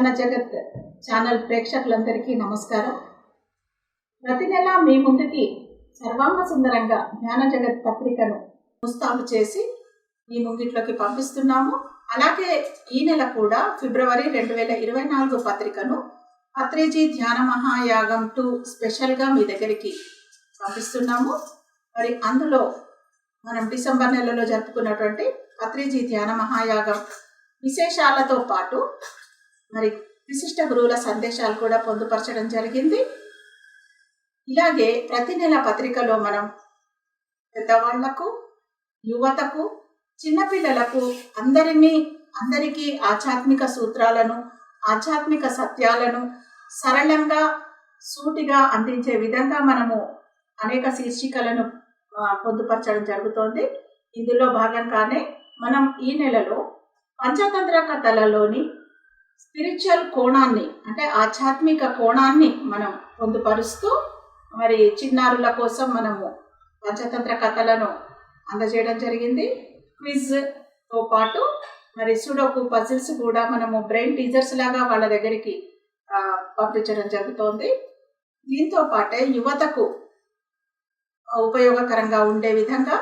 ధ్యాన జగత్ ఛానల్ ప్రేక్షకులందరికీ నమస్కారం. ప్రతి నెల మీ ముందుకి సర్వాంగ సుందరంగా ధ్యాన జగత్ పత్రికను ముస్తాబు చేసి మీ ముంగిట్లోకి పంపిస్తున్నాము. అలాగే ఈ నెల కూడా ఫిబ్రవరి 2024 పత్రికను పత్రిజీ ధ్యాన మహాయాగం 2 స్పెషల్గా మీ దగ్గరికి పంపిస్తున్నాము. మరి అందులో మనం డిసెంబర్ నెలలో జరుపుకున్నటువంటి పత్రిజీ ధ్యాన మహాయాగం విశేషాలతో పాటు మరి విశిష్ట గురువుల సందేశాలు కూడా పొందుపరచడం జరిగింది. ఇలాగే ప్రతి నెల పత్రికలో మనం పెద్దవాళ్లకు, యువతకు, చిన్నపిల్లలకు అందరికీ ఆధ్యాత్మిక సూత్రాలను, ఆధ్యాత్మిక సత్యాలను సరళంగా సూటిగా అందించే విధంగా మనము అనేక శీర్షికలను పొందుపరచడం జరుగుతోంది. ఇందులో భాగంగానే మనం ఈ నెలలో పంచతంత్ర కథలలోని స్పిరిచువల్ కోణాన్ని, అంటే ఆధ్యాత్మిక కోణాన్ని మనం పొందుపరుస్తూ మరి చిన్నారుల కోసం మనము పంచతంత్ర కథలను అందజేయడం జరిగింది. క్విజ్తో పాటు మరి సుడోకు పజిల్స్ కూడా మనము బ్రెయిన్ టీజర్స్ లాగా వాళ్ళ దగ్గరికి పంపించడం జరుగుతోంది. దీంతో పాటే యువతకు ఉపయోగకరంగా ఉండే విధంగా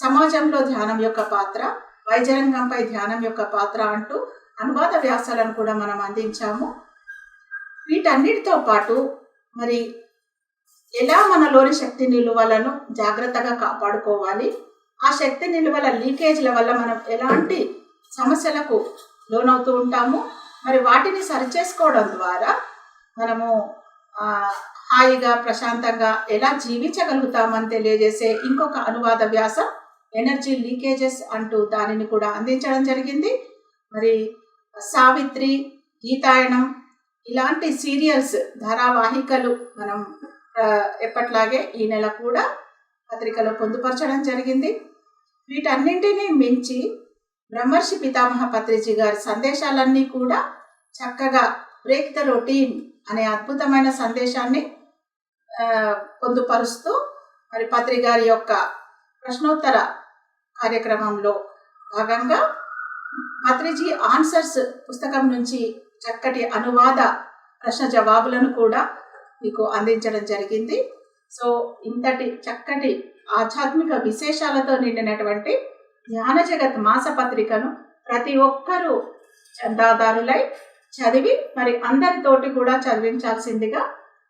సమాజంలో ధ్యానం యొక్క పాత్ర, వైద్యరంగంపై ధ్యానం యొక్క పాత్ర అంటూ అనువాద వ్యాసాలను కూడా మనం అందించాము. వీటన్నిటితో పాటు మరి ఎలా మనలోని శక్తి నిలువలను జాగ్రత్తగా కాపాడుకోవాలి, ఆ శక్తి నిలువల లీకేజ్ల వల్ల మనం ఎలాంటి సమస్యలకు లోనవుతూ ఉంటాము, మరి వాటిని సరిచేసుకోవడం ద్వారా మనము హాయిగా ప్రశాంతంగా ఎలా జీవించగలుగుతామని తెలియజేసే ఇంకొక అనువాద వ్యాసం ఎనర్జీ లీకేజెస్ అంటూ దానిని కూడా అందించడం జరిగింది. మరి సావిత్రి, గీతాయనం ఇలాంటి సీరియల్స్, ధారావాహికలు మనం ఎప్పట్లాగే ఈ నెల కూడా పత్రికలో పొందుపరచడం జరిగింది. వీటన్నింటినీ మించి బ్రహ్మర్షి పితామహ పత్రిజీ గారి సందేశాలన్నీ కూడా చక్కగా బ్రేక్ ద రొటీన్ అనే అద్భుతమైన సందేశాన్ని పొందుపరుస్తూ మరి పత్రి గారి యొక్క ప్రశ్నోత్తర కార్యక్రమంలో భాగంగా పత్రిజీ ఆన్సర్స్ పుస్తకం నుంచి చక్కటి అనువాద ప్రశ్న జవాబులను కూడా మీకు అందించడం జరిగింది. సో ఇంతటి చక్కటి ఆధ్యాత్మిక విశేషాలతో నిండినటువంటి ధ్యాన జగత్ మాస పత్రికను ప్రతి ఒక్కరూ చందాదారులై చదివి మరి అందరితోటి కూడా చదివించాల్సిందిగా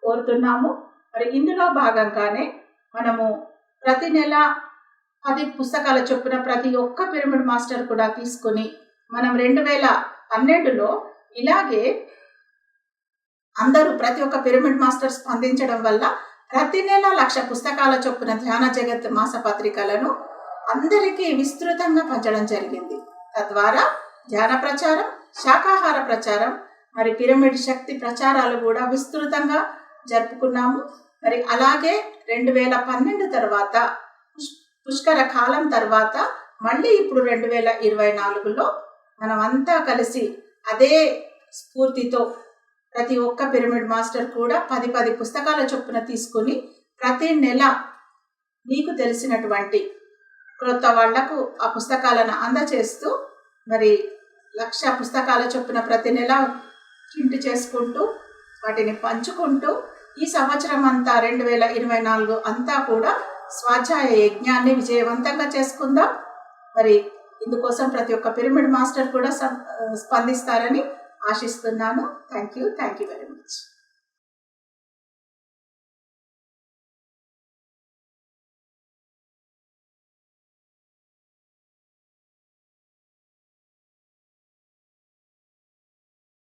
కోరుతున్నాము. మరి ఇందులో భాగంగానే మనము ప్రతి నెల 10 పుస్తకాల చొప్పున ప్రతి ఒక్క పిరమిడ్ మాస్టర్ కూడా తీసుకుని మనం 2012లో ఇలాగే అందరూ ప్రతి ఒక్క పిరమిడ్ మాస్టర్ స్పందించడం వల్ల ప్రతి నెల 1,00,000 పుస్తకాల చొప్పున ధ్యాన జగత్ మాస పత్రికలను అందరికీ విస్తృతంగా పంచడం జరిగింది. తద్వారా ధ్యాన ప్రచారం, శాకాహార ప్రచారం, మరి పిరమిడ్ శక్తి ప్రచారాలు కూడా విస్తృతంగా జరుపుకున్నాము. మరి అలాగే 2012 తర్వాత పుష్కర కాలం తర్వాత మళ్ళీ ఇప్పుడు 2024లో మనం అంతా కలిసి అదే స్ఫూర్తితో ప్రతి ఒక్క పిరమిడ్ మాస్టర్ కూడా 10 పుస్తకాల చొప్పున తీసుకుని ప్రతి నెల మీకు తెలిసినటువంటి క్రొత్త వాళ్లకు ఆ పుస్తకాలను అందచేస్తూ మరి 1,00,000 పుస్తకాల చొప్పున ప్రతి నెల ప్రింట్ చేసుకుంటూ వాటిని పంచుకుంటూ ఈ సంవత్సరం అంతా 2024 అంతా కూడా స్వాధ్యాయ యజ్ఞాన్ని విజయవంతంగా చేసుకుందాం. మరి ఇందుకోసం ప్రతి ఒక్క పిరమిడ్ మాస్టర్ కూడా స్పందిస్తారని ఆశిస్తున్నాను. Thank you very much.